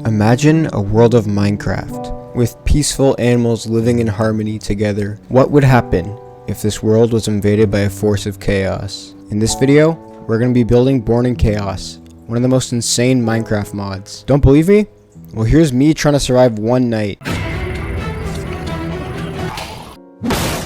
Imagine a world of Minecraft, with peaceful animals living in harmony together. What would happen if this world was invaded by a force of chaos? In this video, we're going to be building Born in Chaos, one of the most insane Minecraft mods. Don't believe me? Well, here's me trying to survive one night.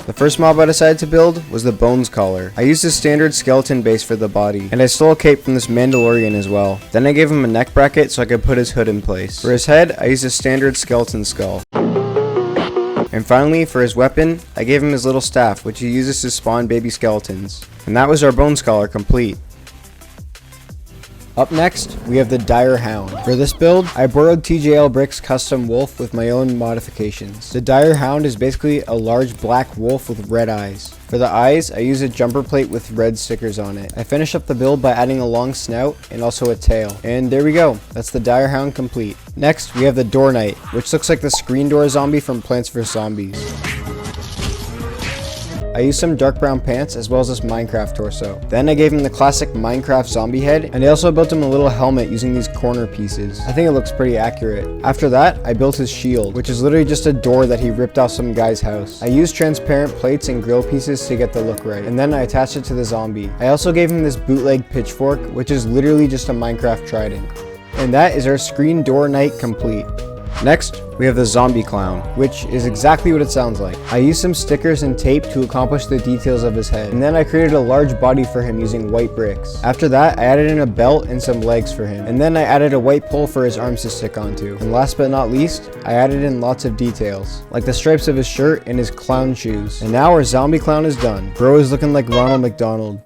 The first mob I decided to build was the Bones Collar. I used a standard skeleton base for the body, and I stole a cape from this Mandalorian as well. Then I gave him a neck bracket so I could put his hood in place. For his head, I used a standard skeleton skull. And finally, for his weapon, I gave him his little staff, which he uses to spawn baby skeletons. And that was our Bones Collar complete. Up next, we have the Dire Hound. For this build, I borrowed TJL Brick's custom wolf with my own modifications. The Dire Hound is basically a large black wolf with red eyes. For the eyes, I used a jumper plate with red stickers on it. I finished up the build by adding a long snout and also a tail. And there we go, that's the Dire Hound complete. Next, we have the Door Knight, which looks like the screen door zombie from Plants vs. Zombies. I used some dark brown pants as well as this Minecraft torso. Then I gave him the classic Minecraft zombie head, and I also built him a little helmet using these corner pieces. I think it looks pretty accurate. After that, I built his shield, which is literally just a door that he ripped off some guy's house. I used transparent plates and grill pieces to get the look right, and then I attached it to the zombie. I also gave him this bootleg pitchfork, which is literally just a Minecraft trident. And that is our screen door knight complete. Next, we have the Zombie Clown, which is exactly what it sounds like. I used some stickers and tape to accomplish the details of his head, and then I created a large body for him using white bricks. After that, I added in a belt and some legs for him, and then I added a white pole for his arms to stick onto. And last but not least, I added in lots of details, like the stripes of his shirt and his clown shoes. And now our Zombie Clown is done. Bro is looking like Ronald McDonald.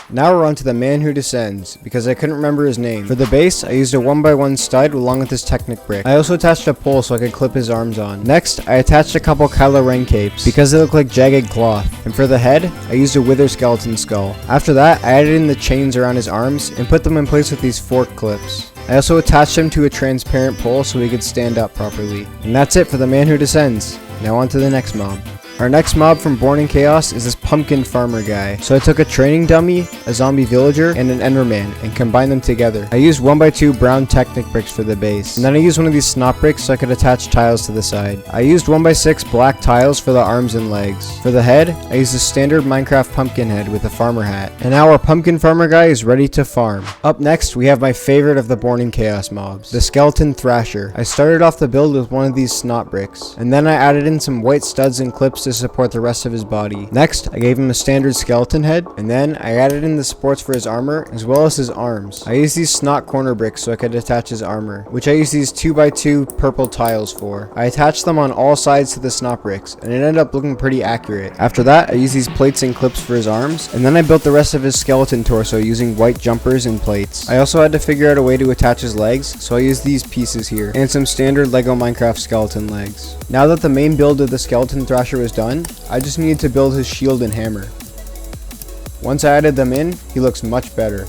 Now we're on to the man who descends, because I couldn't remember his name. For the base, I used a 1x1 stud along with his Technic brick. I also attached a pole so I could clip his arms on. Next, I attached a couple Kylo Ren capes, because they look like jagged cloth. And for the head, I used a Wither skeleton skull. After that, I added in the chains around his arms and put them in place with these fork clips. I also attached him to a transparent pole so he could stand up properly. And that's it for the man who descends. Now on to the next mob. Our next mob from Born in Chaos is this pumpkin farmer guy. So I took a training dummy, a zombie villager, and an enderman, and combined them together. I used 1x2 brown Technic bricks for the base, and then I used one of these snot bricks so I could attach tiles to the side. I used 1x6 black tiles for the arms and legs. For the head, I used a standard Minecraft pumpkin head with a farmer hat. And now our pumpkin farmer guy is ready to farm. Up next, we have my favorite of the Born in Chaos mobs, the skeleton Thrasher. I started off the build with one of these snot bricks, and then I added in some white studs and clips to support the rest of his body. Next, I gave him a standard skeleton head, and then I added in the supports for his armor as well as his arms. I used these snot corner bricks so I could attach his armor, which I used these 2x2 purple tiles for. I attached them on all sides to the snot bricks, and it ended up looking pretty accurate. After that, I used these plates and clips for his arms, and then I built the rest of his skeleton torso using white jumpers and plates. I also had to figure out a way to attach his legs, so I used these pieces here, and some standard Lego Minecraft skeleton legs. Now that the main build of the skeleton Thrasher was done, I just needed to build his shield and hammer. Once I added them in, he looks much better.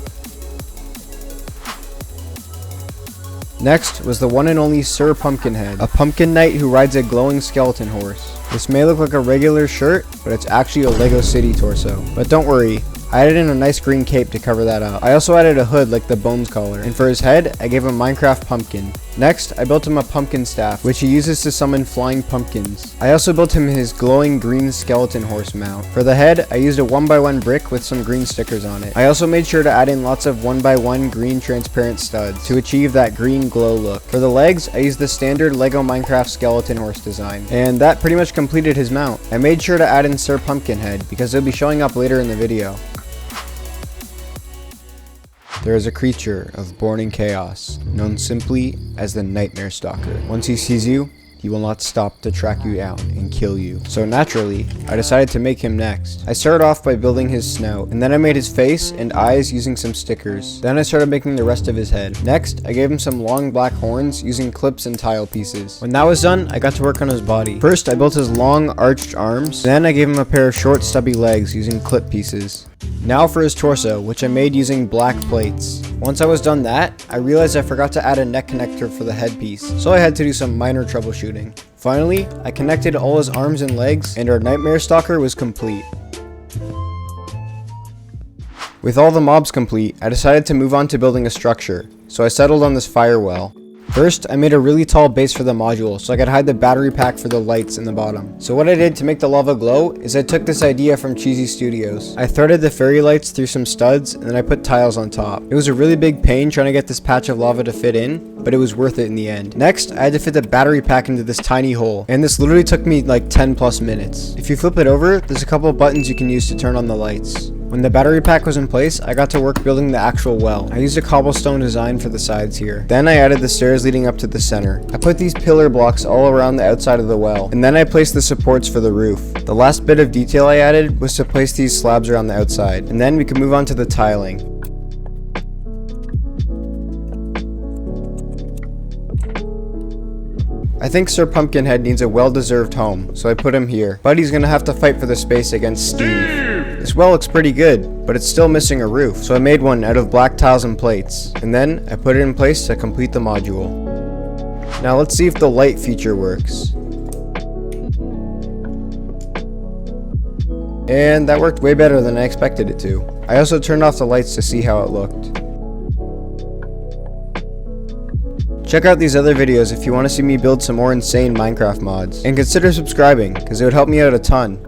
Next was the one and only Sir Pumpkinhead, a pumpkin knight who rides a glowing skeleton horse. This may look like a regular shirt, but it's actually a Lego City torso. But don't worry, I added in a nice green cape to cover that up. I also added a hood like the Bones Collar, and for his head, I gave him Minecraft pumpkin. Next, I built him a pumpkin staff, which he uses to summon flying pumpkins. I also built him his glowing green skeleton horse mount. For the head, I used a 1x1 brick with some green stickers on it. I also made sure to add in lots of 1x1 green transparent studs to achieve that green glow look. For the legs, I used the standard Lego Minecraft skeleton horse design, and that pretty much completed his mount. I made sure to add in Sir Pumpkinhead because he'll be showing up later in the video. There is a creature of Born in Chaos, known simply as the Nightmare Stalker. Once he sees you, he will not stop to track you down and kill you. So naturally, I decided to make him next. I started off by building his snout, and then I made his face and eyes using some stickers. Then I started making the rest of his head. Next, I gave him some long black horns using clips and tile pieces. When that was done, I got to work on his body. First, I built his long arched arms, then I gave him a pair of short stubby legs using clip pieces. Now for his torso, which I made using black plates. Once I was done that, I realized I forgot to add a neck connector for the headpiece, so I had to do some minor troubleshooting. Finally, I connected all his arms and legs, and our Nightmare Stalker was complete. With all the mobs complete, I decided to move on to building a structure, so I settled on this Firewell. First, I made a really tall base for the module so I could hide the battery pack for the lights in the bottom. So what I did to make the lava glow is I took this idea from Cheesy Studios. I threaded the fairy lights through some studs and then I put tiles on top. It was a really big pain trying to get this patch of lava to fit in, but it was worth it in the end. Next, I had to fit the battery pack into this tiny hole, and this literally took me like 10 plus minutes. If you flip it over, there's a couple of buttons you can use to turn on the lights. When the battery pack was in place, I got to work building the actual well. I used a cobblestone design for the sides here. Then I added the stairs leading up to the center. I put these pillar blocks all around the outside of the well, and then I placed the supports for the roof. The last bit of detail I added was to place these slabs around the outside, and then we could move on to the tiling. I think Sir Pumpkinhead needs a well-deserved home, so I put him here. But he's gonna have to fight for the space against Steve. This well looks pretty good, but it's still missing a roof, so I made one out of black tiles and plates. And then I put it in place to complete the module. Now let's see if the light feature works. And that worked way better than I expected it to. I also turned off the lights to see how it looked. Check out these other videos if you want to see me build some more insane Minecraft mods. And consider subscribing, because it would help me out a ton.